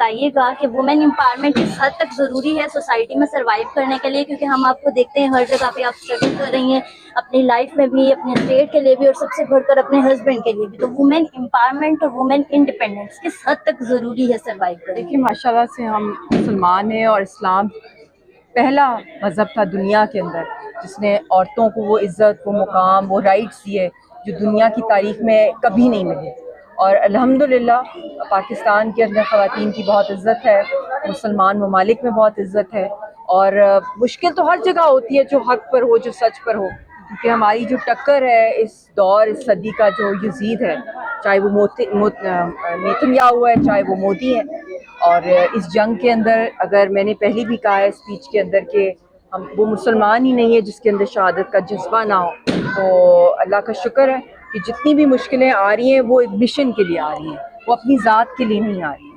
बताइएगा कि women empowerment किस हद तक ज़रूरी है सोसाइटी में सर्वाइव करने के लिए, क्योंकि हम आपको देखते हैं हर जगह पे आप स्ट्रगल कर रही हैं अपनी लाइफ में भी, अपने स्टेट के लिए भी और सबसे बढ़कर अपने हस्बैंड के लिए भी। तो वुमेन एम्पावरमेंट और वुमेन इंडिपेंडेंस किस हद तक ज़रूरी है सर्वाइव करने? देखिए माशाल्लाह से हम मुसलमान हैं और इस्लाम पहला मज़हब था दुनिया के अंदर जिसने औरतों को वो इज़्ज़त, वो मुकाम, वो राइट्स दिए जो दुनिया की तारीख में कभी नहीं मिले। और अल्हम्दुलिल्लाह पाकिस्तान के अंदर ख़वातीन की बहुत इज़्ज़त है, मुसलमान ममालिक में बहुत इज़्ज़त है। और मुश्किल तो हर जगह होती है जो हक़ पर हो, जो सच पर हो, क्योंकि हमारी जो टक्कर है इस दौर, इस सदी का जो यज़ीद है, चाहे वो नेतन्याहू है, चाहे वो मोदी है। और इस जंग के अंदर, अगर मैंने पहले भी कहा है स्पीच के अंदर कि हम वो मुसलमान ही नहीं है जिसके अंदर शहादत का जज्बा ना हो। तो अल्लाह का शुक्र है कि जितनी भी मुश्किलें आ रही हैं वो एक मिशन के लिए आ रही हैं, वो अपनी ज़ात के लिए नहीं आ रही।